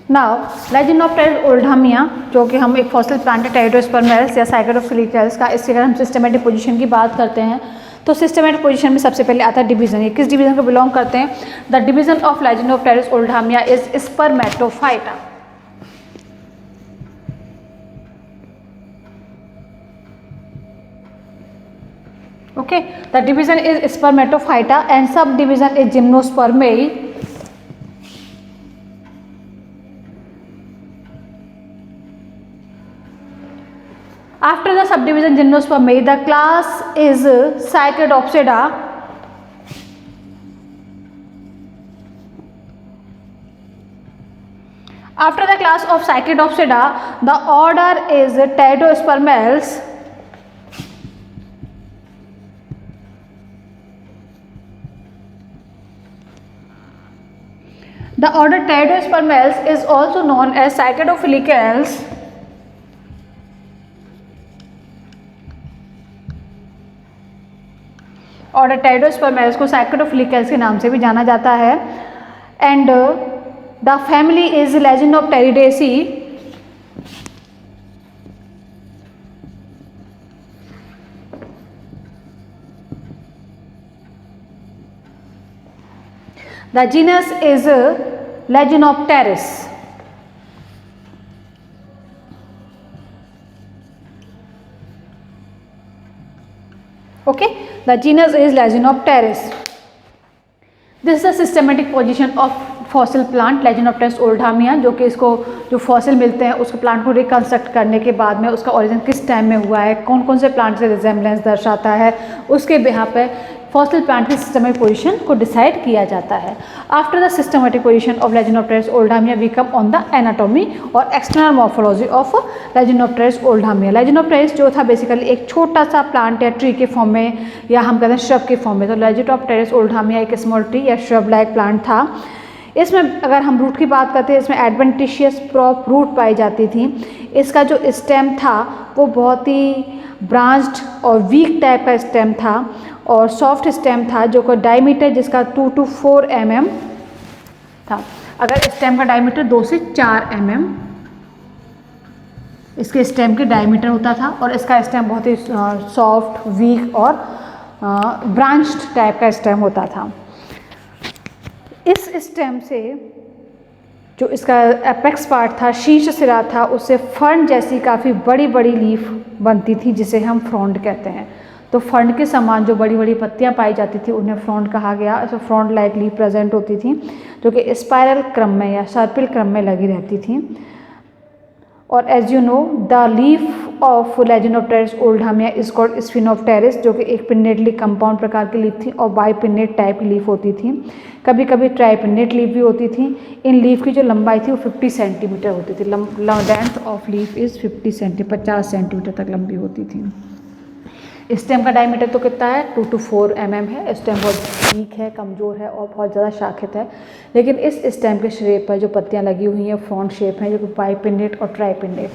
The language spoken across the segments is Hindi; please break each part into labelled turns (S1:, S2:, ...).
S1: नाउ लेजिनोप्टेरिस ओल्डामिया, जो कि हम एक फॉसिल प्लांट है टेरिडोस्पर्मेल्स या साइकेडोफिलिकल्स का, इसकी अगर हम सिस्टमेटिक पोजीशन की बात करते हैं तो सिस्टमेटिक पोजीशन में सबसे पहले आता है डिवीजन। ये किस डिवीजन को बिलोंग करते हैं? The division of Lyginopteris oldhamia is Spermatophyta. Okay, the division is spermatophyta and subdivision is gymnospermae. After the subdivision gymnospermae, the class is Cycadopsida. After the class of Cycadopsida, the order is Pteridospermales. The order Pteridospermales is also known as Cycadophilicales. Order Pteridospermales को Cycadophilicales के नाम से भी जाना जाता है। And the family is Laginopteridaceae. The genus is Laginopteris. Okay, the genus is Laginopteris. This is the systematic position of fossil plant Lyginopteris oldhamia, जो कि इसको जो फॉसिल मिलते हैं उसको प्लांट को रिकंस्ट्रक्ट करने के बाद में उसका ओरिजिन किस टाइम में हुआ है, कौन कौन से प्लांट से रिजेम्बलेंस दर्शाता है, उसके बिहार पे फॉसिल प्लांट की सिस्टमेटिक पोजीशन को डिसाइड किया जाता है। After the systematic position of Lyginopteris oldhamia we come on the anatomy और external morphology of Lyginopteris oldhamia. Lyginopteris जो था बेसिकली एक छोटा सा प्लांट या ट्री के फॉर्म में, या हम कहते हैं श्रब के फॉर्म में। तो लेजिनोप्टेरिस ओल्डामिया एक स्मॉल ट्री या श्रब लाइक प्लांट था। इसमें अगर हम रूट की बात करते हैं, इसमें एडवेंटिशियस प्रॉप रूट पाई जाती थी। इसका जो स्टेम था वो बहुत ही ब्रांच्ड और वीक टाइप का स्टेम था और सॉफ्ट स्टेम था, जो का डायमीटर जिसका 2 to 4 mm था। अगर स्टेम का डायमीटर 2 से 4 mm इसके स्टेम के डायमीटर होता था और इसका स्टेम बहुत ही सॉफ्ट, वीक और ब्रांच्ड टाइप का स्टेम होता था। इस स्टेम से जो इसका एपेक्स पार्ट था, शीर्ष सिरा था, उससे फर्न जैसी काफ़ी बड़ी बड़ी लीफ बनती थी जिसे हम फ्रॉन्ड कहते हैं। तो फर्न के समान जो बड़ी बड़ी पत्तियां पाई जाती थी उन्हें फ्रॉन्ड कहा गया। ऐसे फ्रॉन्ड लाइक लीफ प्रेजेंट होती थी जो कि स्पाइरल क्रम में या सर्पिल क्रम में लगी रहती थी। और as you know the leaf of Lyginopteris oldhamia is called Sphenopteris, जो कि एक पिन्नेटली कंपाउंड प्रकार की लीफ थी और बाइपिन्नेट टाइप की लीफ होती थी। कभी कभी ट्राइपिन्नेट लीफ भी होती थी। इन लीफ की जो लंबाई थी वो 50 सेंटीमीटर होती थी। Length of leaf is 50 centimetre तक लंबी होती थी। स्टेम का डायमीटर तो कितना है? 2 to 4 mm है। स्टेम बहुत वीक है, कमज़ोर है और बहुत ज़्यादा शाखित है। लेकिन इस स्टेम के शेप पर जो पत्तियां लगी हुई हैं फ्रॉन्ट शेप है, जो कि बाइपिन्नेट और ट्राइपिन्नेट।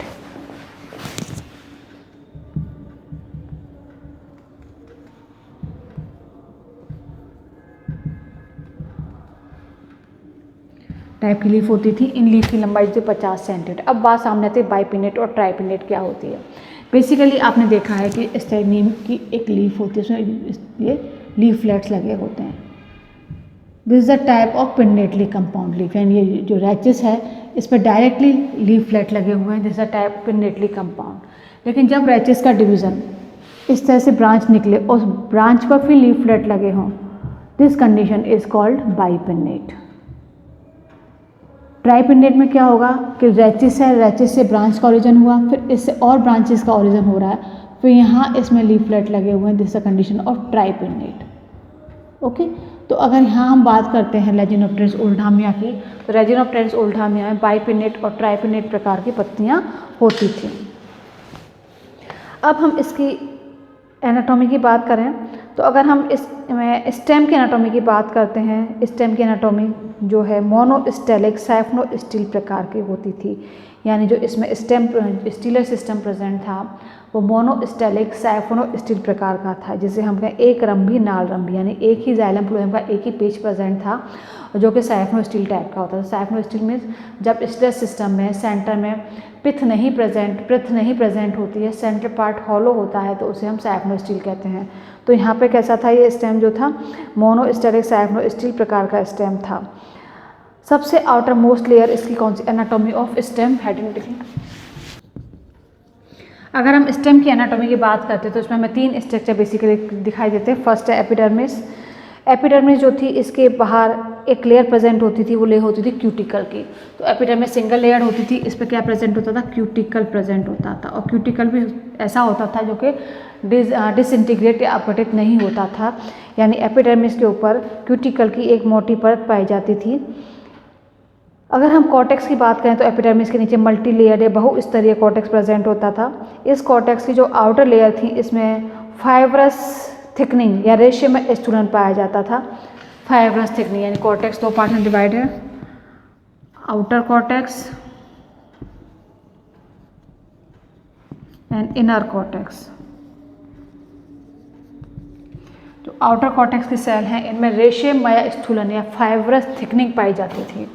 S1: टाइप की लीफ होती थी। इन लीफ की लंबाई थी 50 सेंटीमीटर। अब बात सामने आती है बाइपिन्नेट और ट्राइपिन्नेट क्या होती है। बेसिकली आपने देखा है कि इस टाइप नीम की एक लीफ होती है, उसमें ये लीफलेट्स लगे होते हैं। This is the type of pinnately compound leaf, यानी ये जो रैचेस है इस पर डायरेक्टली लीफलेट लगे हुए हैं। This is the type pinnately compound. लेकिन जब रैचेस का डिवीज़न इस तरह से ब्रांच निकले और ब्रांच पर फिर लीफलेट लगे हों, दिस कंडीशन इज कॉल्ड बाइपिन्नेट। ट्राइपिन्नेट में क्या होगा कि रैचिस है, रैचिस से ब्रांच का ओरिजिन हुआ, फिर इससे और ब्रांचेस का ओरिजिन हो रहा है, फिर यहाँ इसमें लीफलेट लगे हुए हैं। This is the condition of tripinnate. Okay, तो अगर यहाँ हम बात करते हैं लेजिनोप्टेरिस ओल्डामिया की, तो लेजिनोप्टेरिस ओल्डामिया में बाइपिन्नेट और ट्राइपिन्नेट प्रकार की पत्तियाँ होती थी। अब हम इसकी एनाटॉमी की बात करें तो अगर हम इस स्टेम की एनाटॉमी की बात करते हैं, स्टेम की एनाटॉमी जो है मोनोस्टेलिक साइफनो-स्टील प्रकार की होती थी। यानी जो इसमें स्टेम स्टीलर सिस्टम प्रेजेंट था वो मोनोस्टेलिक साइफनो-स्टील प्रकार का था, जिसे हम कहें एक रंभी नाल रंभी, यानी एक ही जाइलम फ्लोएम का एक ही पेज प्रेजेंट था जो कि साइफनो-स्टील टाइप का होता था। साइफनो-स्टील में जब स्टीलर सिस्टम में सेंटर में पिथ नहीं प्रेजेंट होती है, सेंटर पार्ट हॉलो होता है, तो उसे हम साइफनो-स्टील कहते हैं। तो यहाँ पे कैसा था ये स्टेम जो था, मोनोस्टेलिक साइफनो-स्टील प्रकार का स्टेम था। सबसे आउटर मोस्ट लेयर इसकी कौन सी, एनाटॉमी ऑफ स्टेम हेडिंग लिखें। अगर हम स्टेम की एनाटॉमी की बात करते हैं तो इसमें हमें 3 स्ट्रक्चर बेसिकली दिखाई देते हैं। फर्स्ट है एपिडर्मिस। एपिडर्मिस जो थी इसके बाहर एक लेयर प्रेजेंट होती थी, वो लेयर होती थी क्यूटिकल की। तो एपिडर्मिस सिंगल लेयर होती थी, इस पर क्या प्रेजेंट होता था, क्यूटिकल प्रेजेंट होता था। और क्यूटिकल भी ऐसा होता था जो कि डिसइंटीग्रेट या अपघटित नहीं होता था, यानी एपिडर्मिस के ऊपर क्यूटिकल की एक मोटी परत पाई जाती थी। अगर हम कॉर्टेक्स की बात करें तो एपिडर्मिस के नीचे मल्टी लेयर या बहुस्तरीय कॉर्टेक्स प्रेजेंट होता था। इस कॉर्टेक्स की जो आउटर लेयर थी इसमें फाइब्रस थिकनिंग या रेशम स्टूलन पाया जाता था। फाइब्रस थिकनिंग यानी कॉर्टेक्स 2 पार्ट में डिवाइड है, outer cortex and inner cortex. जो आउटर कॉर्टेक्स की सेल हैं इनमें रेशमय स्टूलन या फाइब्रस थिकनिंग पाई जाती थी।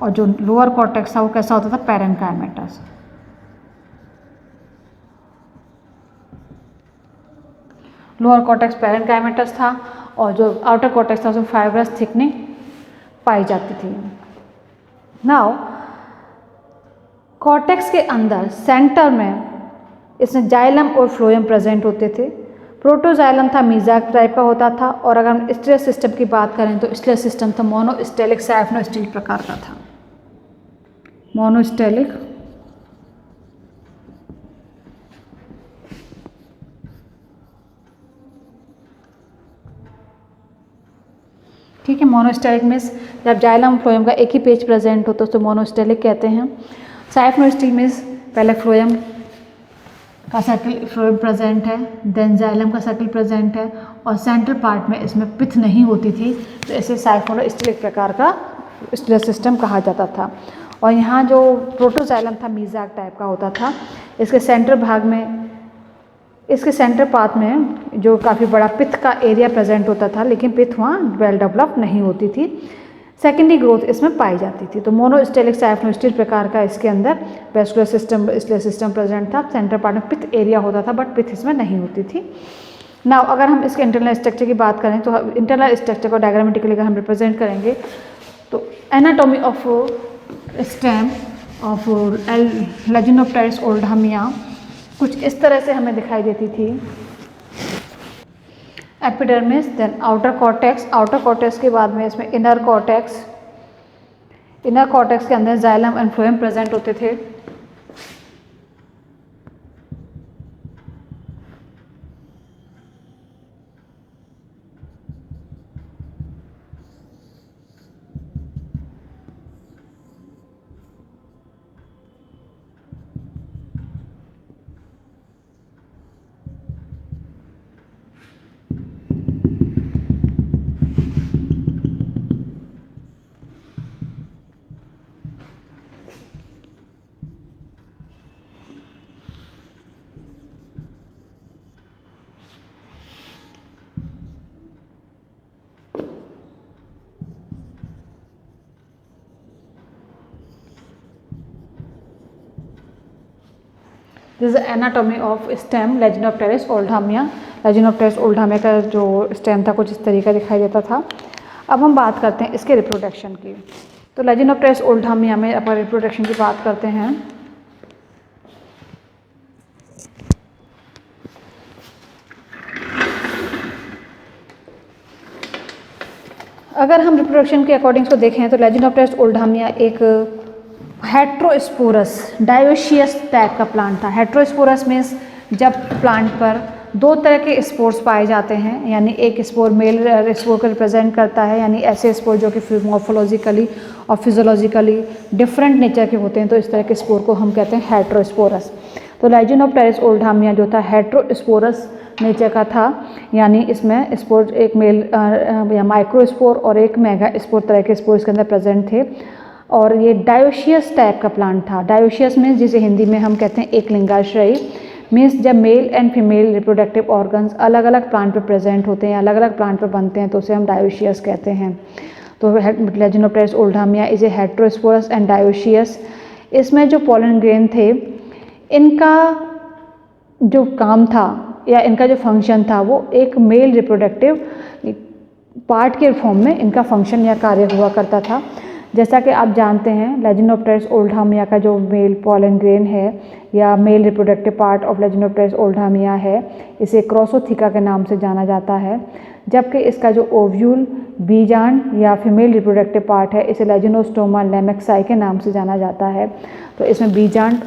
S1: और जो लोअर कॉर्टेक्स था वो कैसा होता था, पैरेन्काइमेटस। लोअर कॉर्टेक्स पैरेन्काइमेटस था और जो आउटर कॉर्टेक्स था उसमें फाइब्रस थिकनिंग पाई जाती थी। नाउ कॉर्टेक्स के अंदर सेंटर में इसमें जाइलम और फ्लोएम प्रेजेंट होते थे। प्रोटोजाइलम था मीज़ाक टाइप का होता था। और अगर हम स्टीलर सिस्टम की बात करें तो स्टीलर सिस्टम था मोनोस्टेलिक साइफनो-स्टील प्रकार का था। मोनोस्टेलिक ठीक है। मोनोस्टेलिक मीन्स जब जाइलम फ्लोएम का एक ही पेज प्रेजेंट हो तो उसको मोनोस्टेलिक कहते हैं। साइफनो-स्टील मीन्स पहले फ्लोएम का सर्कल फ्लोएम प्रेजेंट है, देन जाइलम का सर्कल प्रेजेंट है और सेंट्रल पार्ट में इसमें पिथ नहीं होती थी, तो इसे साइफनो-स्टीलिक प्रकार का स्टीलर सिस्टम कहा जाता था। और यहाँ जो प्रोटोजाइलम था मीज़ाक टाइप का होता था। इसके सेंटर भाग में, इसके सेंटर पार्ट में जो काफ़ी बड़ा पिथ का एरिया प्रेजेंट होता था, लेकिन पिथ वहाँ वेल डेवलप नहीं होती थी। सेकेंडरी ग्रोथ इसमें पाई जाती थी। तो मोनोस्टेलिक साइफनो-स्टील प्रकार का इसके अंदर vascular system stealer system present था। सेंटर पार्ट में पिथ एरिया होता था बट पिथ इसमें नहीं होती थी। नाउ अगर हम इसके इंटरनल स्ट्रक्चर की बात करें तो इंटरनल स्ट्रक्चर को डायग्रामेटिकली अगर हम रिप्रेजेंट करेंगे तो anatomy of stem of Lyginopteris oldhamia कुछ इस तरह से हमें दिखाई देती थी। Epidermis, then outer cortex, outer cortex के बाद में इसमें इनर कॉर्टेक्स, इनर कॉर्टेक्स के अंदर जाइलम एंड फ्लोएम प्रेजेंट होते थे। This is anatomy of stem Lyginopteris oldhamia. Lyginopteris oldhamia का जो स्टेम था कुछ इस तरीका दिखाई देता था। अब हम बात करते हैं इसके रिप्रोडक्शन की। तो लेजिनोप्टेरिस ओल्डामिया में अपन रिप्रोडक्शन की बात करते हैं। अगर हम रिप्रोडक्शन के अकॉर्डिंग को देखें तो लेजिनोप्टेरिस ओल्डामिया एक हेट्रोस्पोरस डायोशियस टाइप का प्लांट था। हेट्रोस्पोरस मीन्स जब प्लांट पर दो तरह के स्पोर्स पाए जाते हैं, यानी एक स्पोर मेल स्पोर को रिप्रेजेंट करता है, यानी ऐसे स्पोर जो कि मॉर्फोलॉजिकली और फिजियोलॉजिकली डिफरेंट नेचर के होते हैं, तो इस तरह के स्पोर को हम कहते हैं हेट्रोस्पोरस। तो लेजिनोप्टेरिस ओल्डामिया जो था हेट्रोस्पोरस नेचर का था, यानी इसमें स्पोर एक मेल या माइक्रोस्पोर और एक मेगा स्पोर तरह के स्पोर इसके अंदर प्रेजेंट थे। और ये डायोशियस टाइप का प्लांट था। डायोशियस मीन्स जिसे हिंदी में हम कहते हैं एक लिंगाश्रयी, मीन्स जब male and female reproductive organs अलग अलग प्लांट पर प्रेजेंट होते हैं, अलग अलग प्लांट पर बनते हैं, तो उसे हम डायोशियस कहते हैं। तो Lyginopteris oldhamia is a heterosporous and dioecious. इसमें जो पोलन ग्रेन थे, इनका जो काम था या इनका जो फंक्शन था वो एक मेल रिप्रोडक्टिव पार्ट के फॉर्म में इनका फंक्शन या कार्य हुआ करता था। जैसा कि आप जानते हैं लेजिनोप्टेरिस ओल्डामिया का जो मेल पोलन ग्रेन है या mail reproductive part of Lyginopteris ओल्डामिया है, इसे क्रॉसोथिका के नाम से जाना जाता है, जबकि इसका जो ओव्यूल बीजांड या फीमेल रिप्रोडक्टिव पार्ट है इसे लेजिनोस्टोमा लेमेक्साई के नाम से जाना जाता है। तो इसमें बीजांड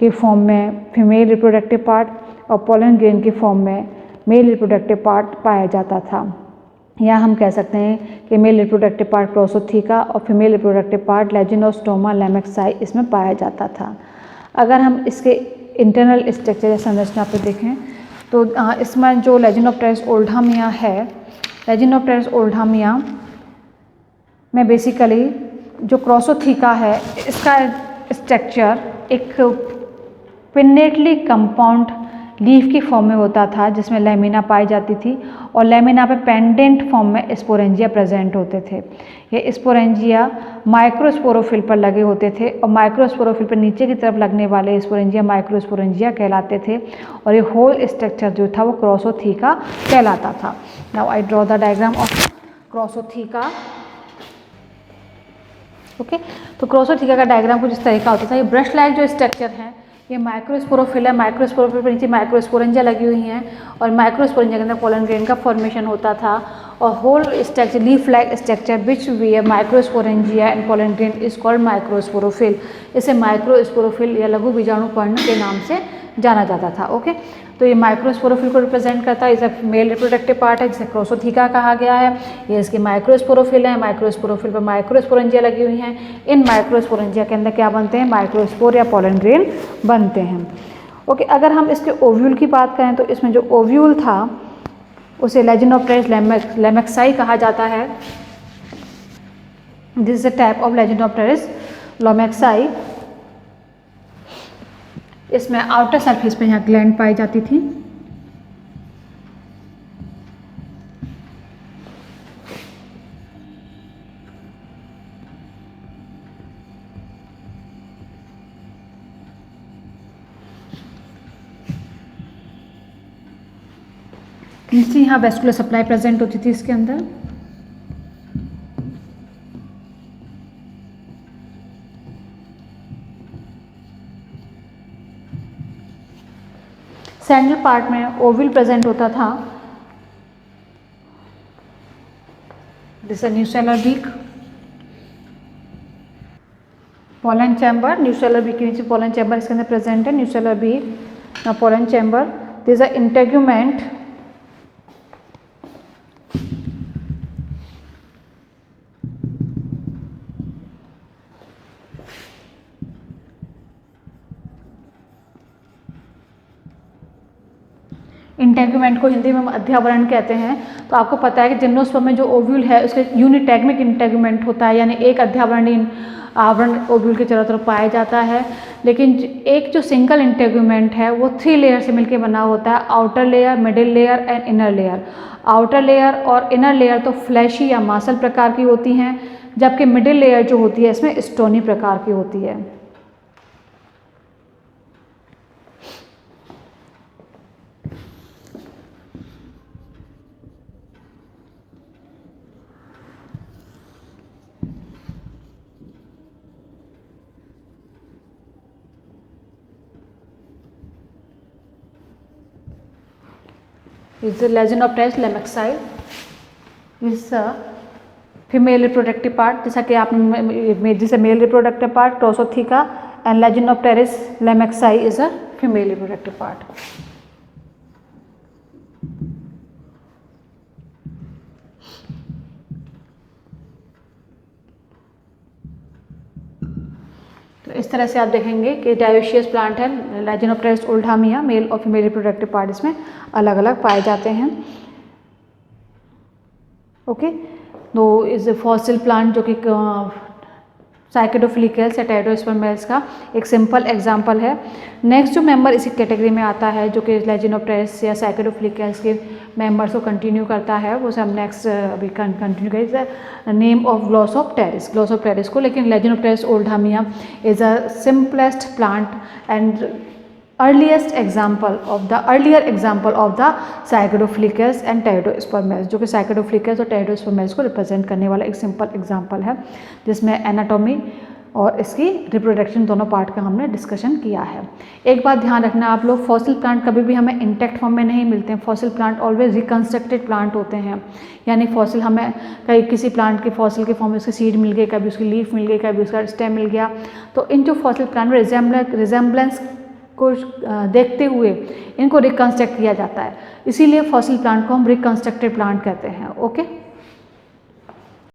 S1: के फॉर्म में फीमेल रिप्रोडक्टिव पार्ट और पोलन ग्रेन के फॉर्म में मेल रिप्रोडक्टिव पार्ट पाया जाता था। या हम कह सकते हैं कि मेल रिप्रोडक्टिव पार्ट क्रॉसोथिका और फीमेल रिप्रोडक्टिव पार्ट लेजिनोस्टोमा लेमेक्साई इसमें पाया जाता था। अगर हम इसके इंटरनल स्ट्रक्चर या संरचना पर देखें तो इसमें जो लेजिनोप्टेरिस ओल्डामिया है, लेजिनोप्टेरिस ओल्डामिया में बेसिकली जो क्रॉसोथिका है इसका स्ट्रक्चर एक पिन्नेटली कंपाउंड लीफ की फॉर्म में होता था, जिसमें लेमिना पाई जाती थी और लेमिना पे पेंडेंट फॉर्म में स्पोरेंजिया प्रेजेंट होते थे। ये स्पोरेंजिया माइक्रोस्पोरोफिल पर लगे होते थे और माइक्रोस्पोरोफिल पर नीचे की तरफ लगने वाले स्पोरेंजिया माइक्रोस्पोरेंजिया कहलाते थे और ये होल स्ट्रक्चर जो था वो क्रॉसोथिका कहलाता था। Now I draw the diagram of Crossotheca. Okay, तो क्रॉसोथिका का डायग्राम कुछ इस तरह का होता था। ये ब्रश लाइक जो स्ट्रक्चर है ये माइक्रोस्पोरोफिल है, माइक्रोस्पोरोफिल पर नीचे माइक्रोस्पोरेंजिया लगी हुई हैं और माइक्रोस्पोरेंजिया के अंदर पोलन ग्रेन का फॉर्मेशन होता था और whole structure leaf like structure which bear microsporangia and pollen grain is called microsporophyll. इसे माइक्रोस्पोरोफिल या लघु बीजाणु पर्ण के नाम से जाना जाता था। ओके, तो ये माइक्रोस्पोरोफिल को रिप्रेजेंट करता है, इसे मेल रिप्रोडक्टिव पार्ट है जिसे क्रॉसोथिका कहा गया है। ये इसके माइक्रोस्पोरोफिल है, माइक्रोस्पोरोफिल पर माइक्रोस्पोरेंजिया लगी हुई हैं। इन माइक्रोस्पोरेंजिया के अंदर क्या बनते हैं, माइक्रोस्पोर या पोलन ग्रेन बनते हैं। ओके, अगर हम इसके ओव्यूल की बात करें तो इसमें जो ओव्यूल था उसे लेजिनोप्टेरिस लेमेक्साई कहा जाता है। This is a type of Lyginopteris lomaxii. इसमें आउटर सरफेस पे यहाँ ग्लैंड पाई जाती थी। नीचे यहाँ वेस्कुलर सप्लाई प्रेजेंट होती थी इसके अंदर। सेंट्रल पार्ट में ओव्यूल प्रेजेंट होता था। This nucellar beak, pollen chamber, nucellar beak के नीचे पोलन चैम्बर इसके अंदर प्रेजेंट है। Nucellar beak, pollen chamber, this integument, integument को हिंदी में हम अध्यावरण कहते हैं। तो आपको पता है कि जिम्नोस्पर्म में जो ओव्यूल है उसके यूनिटैगमिक इंटेग्यूमेंट होता है, यानी एक अध्यावरणीय आवरण ओव्यूल के चारों तरफ पाया जाता है। लेकिन एक जो सिंगल इंटेग्यूमेंट है वो 3 लेयर से मिलकर बना होता है, outer layer, middle layer and inner layer. Outer layer और इनर लेयर तो फ्लैशी या मासल प्रकार की होती हैं, जबकि मिडिल लेयर जो होती है इसमें स्टोनी प्रकार की होती है। is the Legenopteris lemeksai is a female reproductive part, जैसा कि आपने जिसे male reproductive part Crossotheca and Lyginopteris lomaxii is a female reproductive part. इस तरह से आप देखेंगे कि डायोशियस प्लांट है, लेजिनोप्टेरिस ओल्डामिया, मेल और फीमेल रिप्रोडक्टिव पार्ट इसमें अलग अलग पाए जाते हैं। ओके, तो इस फॉसिल प्लांट जो कि साइकेडोफिलिकल्स या टेरोस्पर्मेल्स का एक सिंपल एग्जांपल है। नेक्स्ट जो मेंबर इसी कैटेगरी में आता है जो कि लेजिनोप्टेरिस या साइकेडोफिलिकल्स के मेंबर्स को कंटिन्यू करता है, वो हम नेक्स्ट अभी कंटिन्यू करेंगे। नेम ऑफ ग्लॉसोप्टेरिस को, लेकिन Lyginopteris oldhamia is a simplest plant and earlier example of the Cycadofilicales and Pteridospermales, जो कि साइकेडोफिलिकल्स और टेरोस्पर्मेल्स को रिप्रेजेंट करने वाला एक सिंपल एग्जांपल है, जिसमें एनाटॉमी और इसकी रिप्रोडक्शन दोनों पार्ट का हमने डिस्कशन किया है। एक बात ध्यान रखना आप लोग, फॉसिल प्लांट कभी भी हमें इंटैक्ट फॉर्म में नहीं मिलते हैं। Fossil plant always reconstructed plant होते हैं, यानी फॉसिल हमें कहीं किसी प्लांट के फॉसिल के फॉर्म में उसकी सीड मिल गई, कभी उसकी लीफ मिल गई, कभी उसका स्टेम मिल गया। तो इन जो फॉसिल प्लांट में रिजेम्बलेंस को देखते हुए इनको रिकंस्ट्रक्ट किया जाता है, इसीलिए फॉसिल प्लांट को हम रिकंस्ट्रक्टेड प्लांट कहते हैं। ओके।